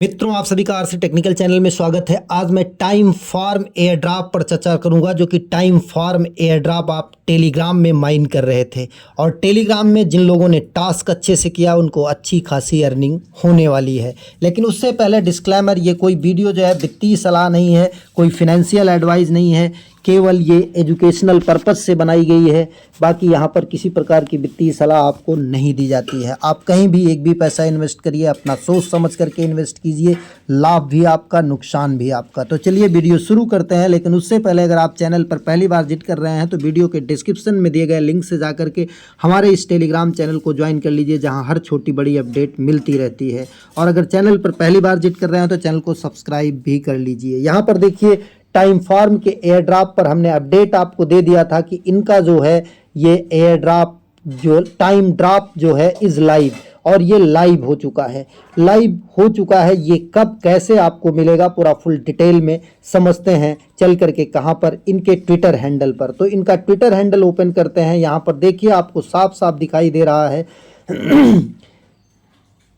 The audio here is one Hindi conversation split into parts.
मित्रों, आप सभी का आरसी टेक्निकल चैनल में स्वागत है। आज मैं टाइम फार्म एयर ड्रॉप पर चर्चा करूंगा, जो कि टाइम फार्म एयर ड्रॉप आप टेलीग्राम में माइन कर रहे थे और टेलीग्राम में जिन लोगों ने टास्क अच्छे से किया उनको अच्छी खासी अर्निंग होने वाली है। लेकिन उससे पहले डिस्क्लेमर, ये कोई वीडियो जो है वित्तीय सलाह नहीं है, कोई फिनेंशियल एडवाइस नहीं है, केवल ये एजुकेशनल पर्पस से बनाई गई है। बाकी यहाँ पर किसी प्रकार की वित्तीय सलाह आपको नहीं दी जाती है। आप कहीं भी एक भी पैसा इन्वेस्ट करिए, अपना सोच समझ करके इन्वेस्ट कीजिए, लाभ भी आपका, नुकसान भी आपका। तो चलिए वीडियो शुरू करते हैं। लेकिन उससे पहले अगर आप चैनल पर पहली बार विजिट कर रहे हैं तो वीडियो के डिस्क्रिप्शन में दिए गए लिंक से जाकर के हमारे इस टेलीग्राम चैनल को ज्वाइन कर लीजिए, जहाँ हर छोटी बड़ी अपडेट मिलती रहती है। और अगर चैनल पर पहली बार विजिट कर रहे हैं तो चैनल को सब्सक्राइब भी कर लीजिए। यहाँ पर देखिए, टाइम फार्म के एयर ड्रॉप पर हमने अपडेट आपको दे दिया था कि इनका जो है ये एयर ड्रॉप जो टाइम ड्रॉप जो है इज लाइव, और ये लाइव हो चुका है। लाइव हो चुका है, ये कब कैसे आपको मिलेगा पूरा फुल डिटेल में समझते हैं चल करके। कहाँ पर? इनके ट्विटर हैंडल पर। तो इनका ट्विटर हैंडल ओपन करते हैं। यहाँ पर देखिए आपको साफ साफ दिखाई दे रहा है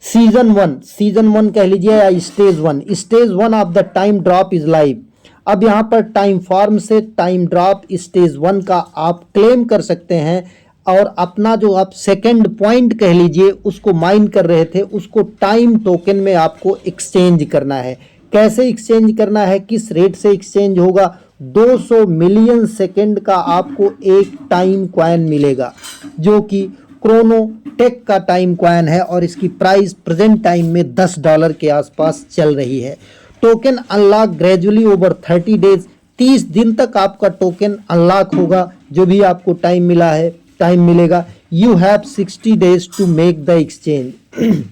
सीजन वन कह लीजिए या stage one of the time drop is live. अब यहाँ पर टाइम फार्म से टाइम ड्रॉप स्टेज वन का आप क्लेम कर सकते हैं, और अपना जो आप सेकंड पॉइंट कह लीजिए उसको माइन कर रहे थे, उसको टाइम टोकन में आपको एक्सचेंज करना है। कैसे एक्सचेंज करना है, किस रेट से एक्सचेंज होगा? 200 मिलियन सेकंड का आपको एक टाइम कॉइन मिलेगा, जो कि क्रोनोटेक का टाइम कॉइन है, और इसकी प्राइस प्रेजेंट टाइम में $10 के आसपास चल रही है। Token unlock gradually over 30 days, 30 दिन तक आपका टोकन अनलॉक होगा। जो भी आपको टाइम मिला है, टाइम मिलेगा। You have 60 days to make the exchange.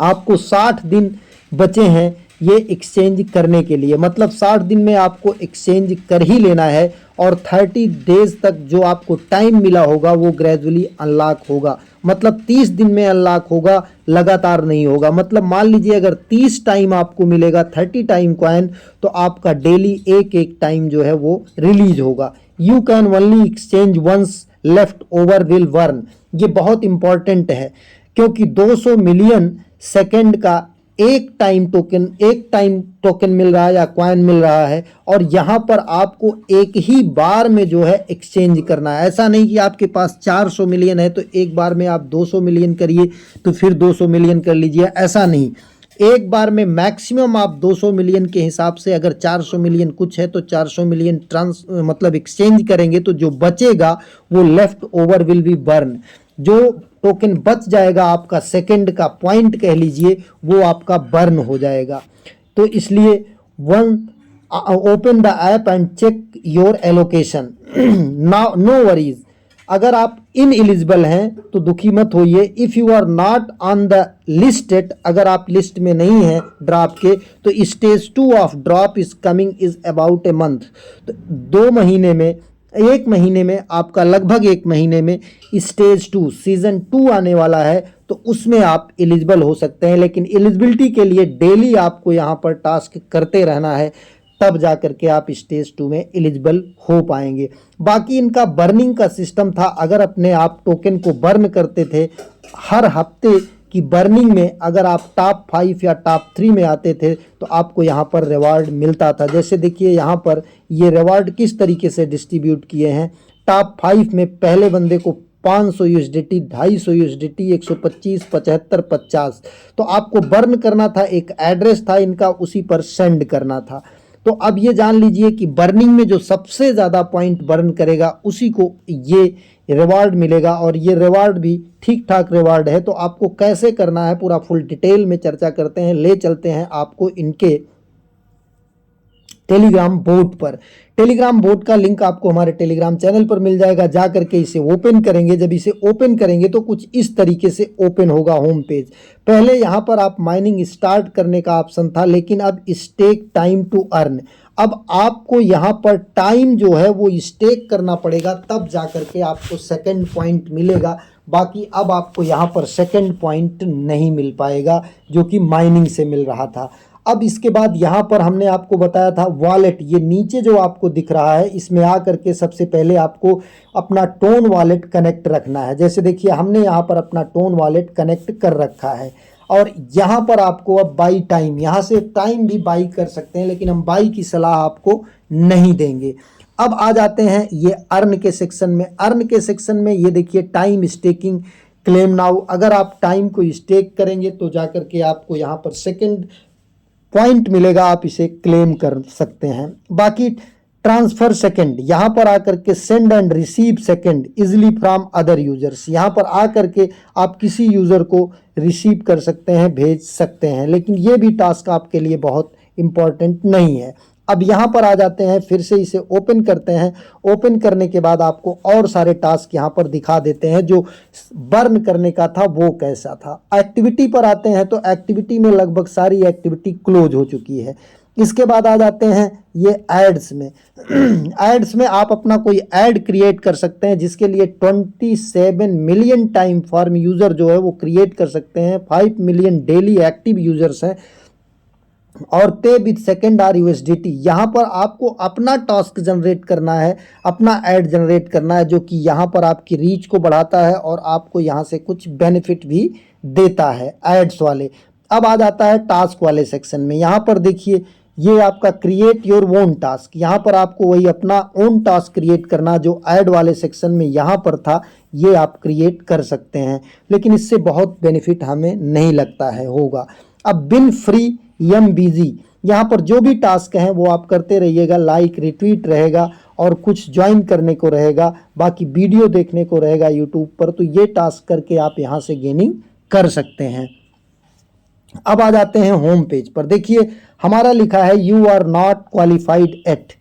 आपको 60 दिन बचे हैं ये एक्सचेंज करने के लिए, मतलब 60 दिन में आपको एक्सचेंज कर ही लेना है, और 30 डेज तक जो आपको टाइम मिला होगा वो ग्रेजुअली अनलॉक होगा। मतलब 30 दिन में अनलॉक होगा, लगातार नहीं होगा। मतलब मान लीजिए अगर 30 टाइम आपको मिलेगा, 30 टाइम कॉइन, तो आपका डेली एक एक टाइम जो है वो रिलीज होगा। You can only exchange once, left over will burn. ये बहुत इंपॉर्टेंट है, क्योंकि 200 मिलियन सेकेंड का एक टाइम टोकन मिल रहा है या कॉइन मिल रहा है, और यहाँ पर आपको एक ही बार में जो है एक्सचेंज करना है। ऐसा नहीं कि आपके पास 400 मिलियन है तो एक बार में आप 200 मिलियन करिए तो फिर 200 मिलियन कर लीजिए, ऐसा नहीं। एक बार में मैक्सिमम आप 200 मिलियन के हिसाब से, अगर 400 मिलियन कुछ है तो 400 मिलियन मतलब एक्सचेंज करेंगे, तो जो बचेगा वो left over will be burn. जो टोकन बच जाएगा आपका सेकंड का पॉइंट कह लीजिए, वो आपका बर्न हो जाएगा। तो इसलिए open the app and check your allocation. No worries, अगर आप इन एलिजिबल हैं तो दुखी मत होइए। If you are not on the listed, अगर आप लिस्ट में नहीं हैं ड्रॉप के, तो stage 2 of drop is coming is about a month. तो 2 महीने में, 1 महीने में, आपका लगभग 1 महीने में स्टेज 2 सीजन 2 आने वाला है, तो उसमें आप एलिजिबल हो सकते हैं। लेकिन एलिजिबिलिटी के लिए डेली आपको यहाँ पर टास्क करते रहना है, तब जा करके आप स्टेज 2 में एलिजिबल हो पाएंगे। बाकी इनका बर्निंग का सिस्टम था। अगर अपने आप टोकन को बर्न करते थे, हर हफ्ते की बर्निंग में अगर आप टॉप 5 या टॉप 3 में आते थे तो आपको यहाँ पर रिवार्ड मिलता था। जैसे देखिए यहाँ पर ये रिवार्ड किस तरीके से डिस्ट्रीब्यूट किए हैं। टॉप 5 में पहले बंदे को 500 USDT, 250 USDT, 125, 75, 50। तो आपको बर्न करना था, एक एड्रेस था इनका, उसी पर सेंड करना था। तो अब ये जान लीजिए कि बर्निंग में जो सबसे ज़्यादा पॉइंट बर्न करेगा उसी को ये रिवार्ड मिलेगा, और ये रिवार्ड भी ठीक ठाक रिवार्ड है। तो आपको कैसे करना है पूरा फुल डिटेल में चर्चा करते हैं, ले चलते हैं आपको इनके टेलीग्राम बोट पर। टेलीग्राम बोट का लिंक आपको हमारे टेलीग्राम चैनल पर मिल जाएगा। जा करके इसे ओपन करेंगे। जब इसे ओपन करेंगे तो कुछ इस तरीके से ओपन होगा होम पेज। पहले यहाँ पर आप माइनिंग स्टार्ट करने का ऑप्शन था, लेकिन अब स्टेक टाइम टू अर्न। अब आपको यहाँ पर टाइम जो है वो स्टेक करना पड़ेगा, तब जा करके आपको सेकंड पॉइंट मिलेगा। बाकी अब आपको यहाँ पर सेकंड पॉइंट नहीं मिल पाएगा, जो कि माइनिंग से मिल रहा था। अब इसके बाद यहाँ पर हमने आपको बताया था वॉलेट, ये नीचे जो आपको दिख रहा है, इसमें आ करके सबसे पहले आपको अपना टोन वॉलेट कनेक्ट रखना है। जैसे देखिए हमने यहाँ पर अपना टोन वॉलेट कनेक्ट कर रखा है। और यहाँ पर आपको अब बाई टाइम, यहाँ से टाइम भी बाई कर सकते हैं, लेकिन हम बाई की सलाह आपको नहीं देंगे। अब आ जाते हैं ये अर्न के सेक्शन में। अर्न के सेक्शन में ये देखिए टाइम स्टेकिंग क्लेम नाउ। अगर आप टाइम को स्टेक करेंगे तो जाकर के आपको यहाँ पर सेकंड पॉइंट मिलेगा, आप इसे क्लेम कर सकते हैं। बाकी ट्रांसफर सेकंड, यहाँ पर आकर के send and receive second easily from other users, यहाँ पर आकर के आप किसी यूज़र को रिसीव कर सकते हैं, भेज सकते हैं, लेकिन ये भी टास्क आपके लिए बहुत इंपॉर्टेंट नहीं है। अब यहाँ पर आ जाते हैं, फिर से इसे ओपन करते हैं। ओपन करने के बाद आपको और सारे टास्क यहाँ पर दिखा देते हैं। जो बर्न करने का था वो कैसा था। एक्टिविटी पर आते हैं तो एक्टिविटी में लगभग सारी एक्टिविटी क्लोज हो चुकी है। इसके बाद आ जाते हैं ये एड्स में। एड्स में आप अपना कोई ऐड क्रिएट कर सकते हैं, जिसके लिए 27 मिलियन टाइम फॉर्म यूज़र जो है वो क्रिएट कर सकते हैं। 5 मिलियन डेली एक्टिव यूज़र्स हैं और पे विद सेकेंड आर USDT। यहाँ पर आपको अपना टास्क जनरेट करना है, अपना ऐड जनरेट करना है, जो कि यहाँ पर आपकी रीच को बढ़ाता है और आपको यहाँ से कुछ बेनिफिट भी देता है एड्स वाले। अब आ जाता है टास्क वाले सेक्शन में। यहाँ पर देखिए ये आपका क्रिएट योर ओन टास्क, यहाँ पर आपको वही अपना ओन टास्क क्रिएट करना जो ऐड वाले सेक्शन में यहाँ पर था, ये आप क्रिएट कर सकते हैं, लेकिन इससे बहुत बेनिफिट हमें नहीं लगता है होगा। अब बिन फ्री MBG, यहाँ पर जो भी टास्क हैं वो आप करते रहिएगा, लाइक रिट्वीट रहेगा और कुछ ज्वाइन करने को रहेगा, बाकी वीडियो देखने को रहेगा यूट्यूब पर, तो ये टास्क करके आप यहाँ से गेनिंग कर सकते हैं। अब आ जाते हैं होम पेज पर। देखिए हमारा लिखा है you are not qualified at,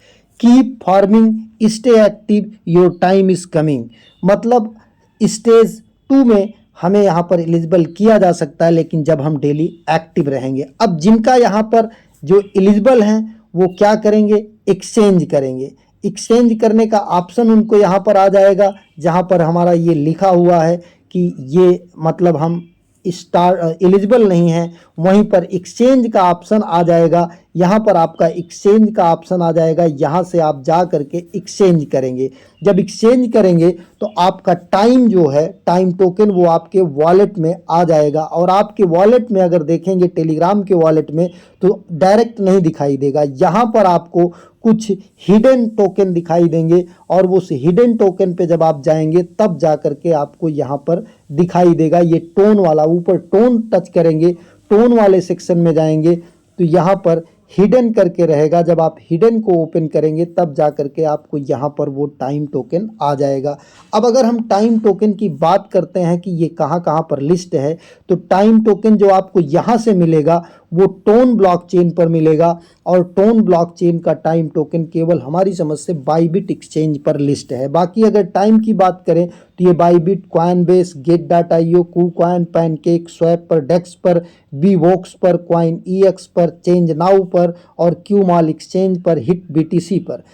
keep farming, stay active, your time is coming. मतलब स्टेज 2 में हमें यहाँ पर एलिजिबल किया जा सकता है, लेकिन जब हम डेली एक्टिव रहेंगे। अब जिनका यहाँ पर जो एलिजिबल हैं वो क्या करेंगे, एक्सचेंज करेंगे। एक्सचेंज करने का ऑप्शन उनको यहाँ पर आ जाएगा, जहाँ पर हमारा ये लिखा हुआ है कि ये मतलब हम एलिजिबल नहीं है, वहीं पर एक्सचेंज का ऑप्शन आ जाएगा। यहाँ पर आपका एक्सचेंज का ऑप्शन आ जाएगा, यहाँ से आप जा करके एक्सचेंज करेंगे। जब एक्सचेंज करेंगे तो आपका टाइम जो है, टाइम टोकन, वो आपके वॉलेट में आ जाएगा। और आपके वॉलेट में अगर देखेंगे टेलीग्राम के वॉलेट में तो डायरेक्ट नहीं दिखाई देगा, यहाँ पर आपको कुछ हिडन टोकन दिखाई देंगे, और वो हिडन टोकन पे जब आप जाएंगे तब जा करके आपको यहाँ पर दिखाई देगा ये टोन वाला। ऊपर टोन टच करेंगे, टोन वाले सेक्शन में जाएंगे तो यहाँ पर हिडन करके रहेगा। जब आप हिडन को ओपन करेंगे तब जा करके आपको यहाँ पर वो टाइम टोकन आ जाएगा। अब अगर हम टाइम टोकन की बात करते हैं कि ये कहाँ कहाँ पर लिस्ट है, तो टाइम टोकन जो आपको यहाँ से मिलेगा वो टोन ब्लॉकचेन पर मिलेगा, और टोन ब्लॉकचेन का टाइम टोकन केवल हमारी समझ से बाइबिट एक्सचेंज पर लिस्ट है। बाकी अगर टाइम की बात करें तो ये बाइबिट, कॉइनबेस, गेट.io, कूकॉइन, पैनकेक, स्वैप पर, डेक्स पर, बीवॉक्स पर, कॉइन EX पर, चेंज नाउ पर और क्यूमाल एक्सचेंज पर, हिट BTC पर।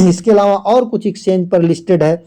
इसके अलावा और कुछ एक्सचेंज पर लिस्टेड है।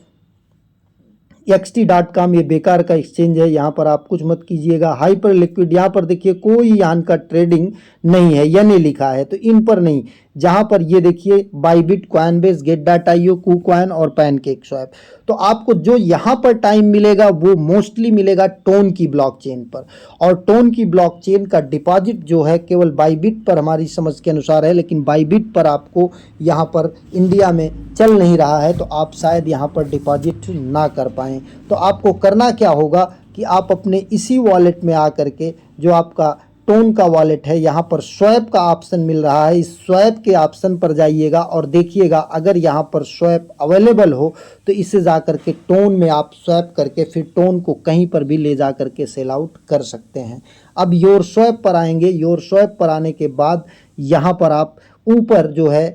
XT.com ये बेकार का एक्सचेंज है, यहाँ पर आप कुछ मत कीजिएगा। हाइपर लिक्विड, यहाँ पर देखिए कोई यहाँ का ट्रेडिंग नहीं है, यानी लिखा है, तो इन पर नहीं। जहाँ पर ये देखिए बाइबिट, कॉइनबेस, गेट.io, कूकॉइन और पैनकेक स्वैप, तो आपको जो यहाँ पर टाइम मिलेगा वो मोस्टली मिलेगा टोन की ब्लॉकचेन पर। और टोन की ब्लॉकचेन का डिपॉजिट जो है केवल बाइबिट पर हमारी समझ के अनुसार है, लेकिन बाइबिट पर आपको यहाँ पर इंडिया में चल नहीं रहा है, तो आप शायद यहाँ पर डिपॉजिट ना कर पाएँ। तो आपको करना क्या होगा कि आप अपने इसी वॉलेट में आकर के, जो आपका टोन का वॉलेट है, यहाँ पर स्वैप का ऑप्शन मिल रहा है, इस स्वैप के ऑप्शन पर जाइएगा और देखिएगा अगर यहाँ पर स्वैप अवेलेबल हो तो इसे जा कर के टोन में आप स्वैप करके फिर टोन को कहीं पर भी ले जा कर के सेल आउट कर सकते हैं। अब योर स्वैप पर आएंगे। योर स्वैप पर आने के बाद यहाँ पर आप ऊपर जो है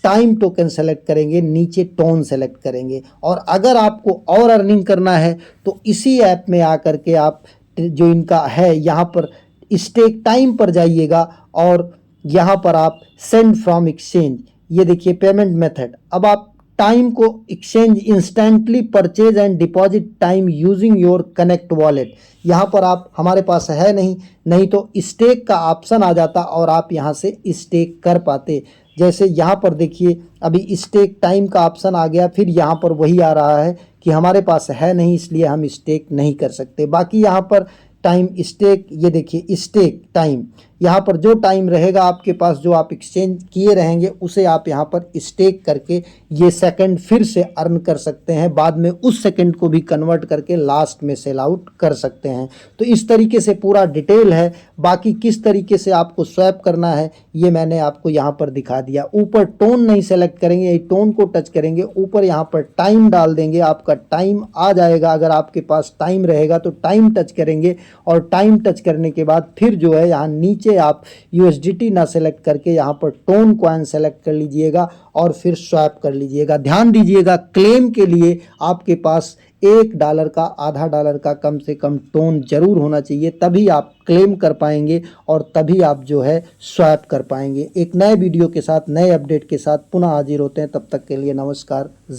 टाइम टोकन सेलेक्ट करेंगे, नीचे टोन सेलेक्ट करेंगे। और अगर आपको और अर्निंग करना है तो इसी ऐप में आकर के आप जो इनका है यहाँ पर स्टेक टाइम पर जाइएगा और यहाँ पर आप सेंड फ्रॉम एक्सचेंज, ये देखिए पेमेंट मेथड। अब आप टाइम को exchange instantly purchase and deposit time using your connect wallet, यहाँ पर आप, हमारे पास है नहीं तो स्टेक का ऑप्शन आ जाता और आप यहाँ से स्टेक कर पाते। जैसे यहाँ पर देखिए अभी स्टेक टाइम का ऑप्शन आ गया, फिर यहाँ पर वही आ रहा है कि हमारे पास है नहीं इसलिए हम स्टेक नहीं कर सकते। बाकी यहाँ पर टाइम स्टेक, ये देखिए स्टेक टाइम, यहाँ पर जो टाइम रहेगा आपके पास जो आप एक्सचेंज किए रहेंगे उसे आप यहाँ पर स्टेक करके ये सेकंड फिर से अर्न कर सकते हैं, बाद में उस सेकंड को भी कन्वर्ट करके लास्ट में सेल आउट कर सकते हैं। तो इस तरीके से पूरा डिटेल है। बाकी किस तरीके से आपको स्वैप करना है ये मैंने आपको यहाँ पर दिखा दिया। ऊपर टोन नहीं सेलेक्ट करेंगे, ये टोन को टच करेंगे, ऊपर यहाँ पर टाइम डाल देंगे, आपका टाइम आ जाएगा। अगर आपके पास टाइम रहेगा तो टाइम टच करेंगे और टाइम टच करने के बाद फिर जो है यहाँ नीचे आप USDT ना सेलेक्ट करके यहाँ पर टोन कॉइन सेलेक्ट कर लीजिएगा और फिर स्वैप कर लीजिएगा। ध्यान दीजिएगा क्लेम के लिए आपके पास $1 का, आधा डॉलर का कम से कम टोन जरूर होना चाहिए, तभी आप क्लेम कर पाएंगे और तभी आप जो है स्वैप कर पाएंगे। एक नए वीडियो के साथ, नए अपडेट के साथ पुनः हाजिर होते हैं, तब तक के लिए नमस्कार।